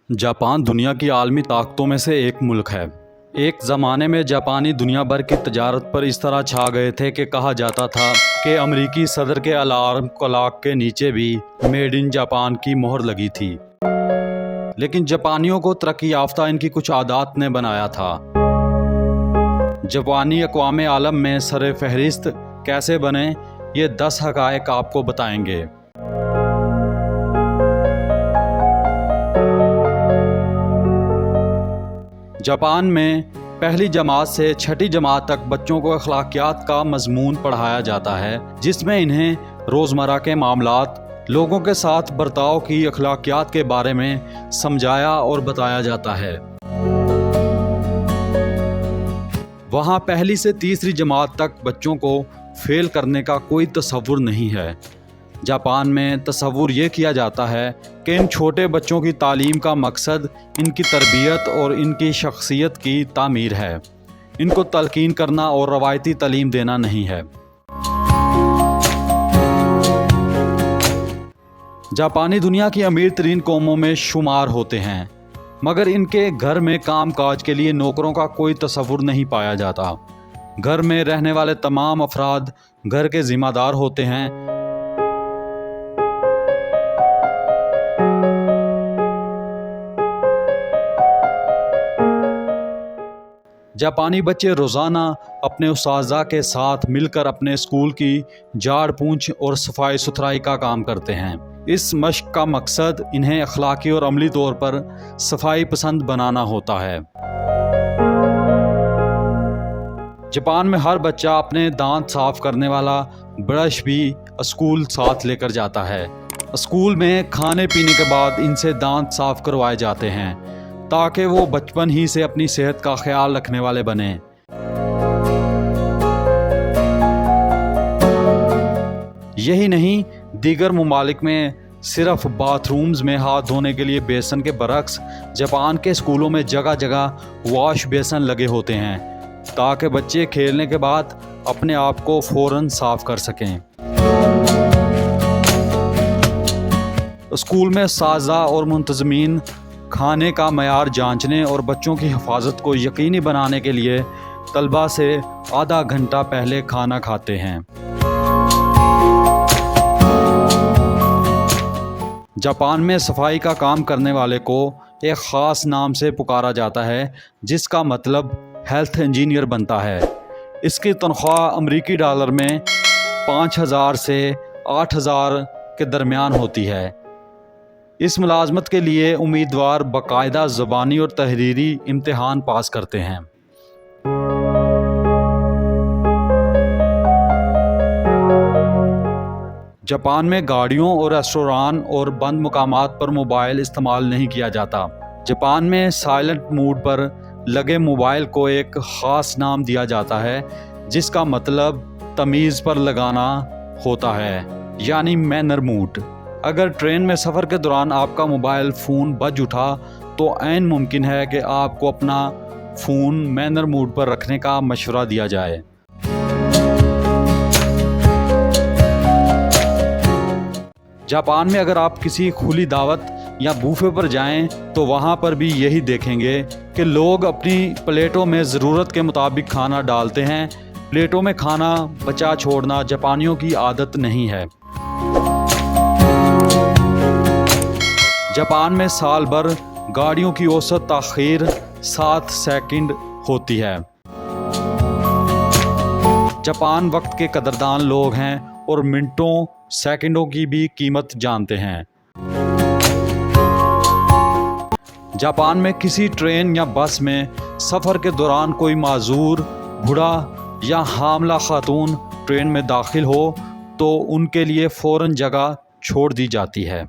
Japan दुनिया की आलमी ताकतों में से एक मुल्क है। एक ज़माने में जापानी दुनिया भर की तजारत पर इस तरह छा गए थे कि कहा जाता था कि अमरीकी सदर के अलार्म क्लॉक के नीचे भी मेड इन जापान की मोहर लगी थी। लेकिन जापानियों को तरक्की याफ्ता इनकी कुछ आदत ने बनाया था। जापानी अक़वाम आलम में सर फहरिस्त कैसे बने, ये 10 हक़ाइक़ आपको बताएंगे। जापान में पहली जमात से छठी जमात तक बच्चों को अखलाकियात का मजमून पढ़ाया जाता है, जिसमें इन्हें रोज़मर्रा के मामलात, लोगों के साथ बर्ताव की अखलाकियात के बारे में समझाया और बताया जाता है। वहाँ पहली से तीसरी जमात तक बच्चों को फेल करने का कोई तसव्वुर नहीं है। जापान में तसव्वुर ये किया जाता है कि इन छोटे बच्चों की तालीम का मकसद इनकी तरबियत और इनकी शख्सियत की तामीर है। इनको तलकीन करना और रवायती तालीम देना नहीं है। जापानी दुनिया की अमीर तरीन कौमों में शुमार होते हैं, मगर इनके घर में काम काज के लिए नौकरों का कोई तसव्वुर नहीं पाया जाता। घर में रहने वाले तमाम अफराद घर के ज़िम्मेदार होते हैं। जापानी बच्चे रोज़ाना अपने उस्ताज़ा के साथ मिलकर अपने स्कूल की झाड़ पूंछ और सफाई सुथराई का काम करते हैं। इस मश्क का मकसद इन्हें अखलाकी और अमली तौर पर सफाई पसंद बनाना होता है। जापान में हर बच्चा अपने दांत साफ करने वाला ब्रश भी स्कूल साथ लेकर जाता है। स्कूल में खाने पीने के बाद इनसे दांत साफ करवाए जाते हैं ताकि वो बचपन ही से अपनी सेहत का ख्याल रखने वाले बने। यही नहीं, दीगर ममालिक में सिर्फ बाथरूम्स में हाथ धोने के लिए बेसन के बरक्स जापान के स्कूलों में जगह जगह वॉश बेसन लगे होते हैं ताकि बच्चे खेलने के बाद अपने आप को फ़ौरन साफ कर सकें। स्कूल में साज़ा और मुंतज़मीन खाने का मयार जांचने और बच्चों की हिफाजत को यकीनी बनाने के लिए तलबा से आधा घंटा पहले खाना खाते हैं। जापान में सफाई का काम करने वाले को एक ख़ास नाम से पुकारा जाता है, जिसका मतलब हेल्थ इंजीनियर बनता है। इसकी तनख्वाह अमरीकी डॉलर में 5,000 से 8,000 के दरमियान होती है। इस मुलाजमत के लिए उम्मीदवार बाकायदा ज़बानी और तहरीरी इम्तिहान पास करते हैं। जापान में गाड़ियों और रेस्टोरां और बंद मुकामात पर मोबाइल इस्तेमाल नहीं किया जाता। जापान में साइलेंट मोड पर लगे मोबाइल को एक ख़ास नाम दिया जाता है, जिसका मतलब तमीज़ पर लगाना होता है, यानी मैनर मोड। अगर ट्रेन में सफ़र के दौरान आपका मोबाइल फ़ोन बज उठा तो ऐन मुमकिन है कि आपको अपना फ़ोन मैनर मोड पर रखने का मशवरा दिया जाए। जापान में अगर आप किसी खुली दावत या बूफे पर जाएं तो वहाँ पर भी यही देखेंगे कि लोग अपनी प्लेटों में ज़रूरत के मुताबिक खाना डालते हैं। प्लेटों में खाना बचा छोड़ना जापानियों की आदत नहीं है। जापान में साल भर गाड़ियों की औसत ताख़ीर 7 सेकंड होती है। जापान वक्त के कदरदान लोग हैं और मिनटों सेकंडों की भी कीमत जानते हैं। जापान में किसी ट्रेन या बस में सफ़र के दौरान कोई माजूर, बूढ़ा या हामला खातून ट्रेन में दाखिल हो तो उनके लिए फ़ौरन जगह छोड़ दी जाती है।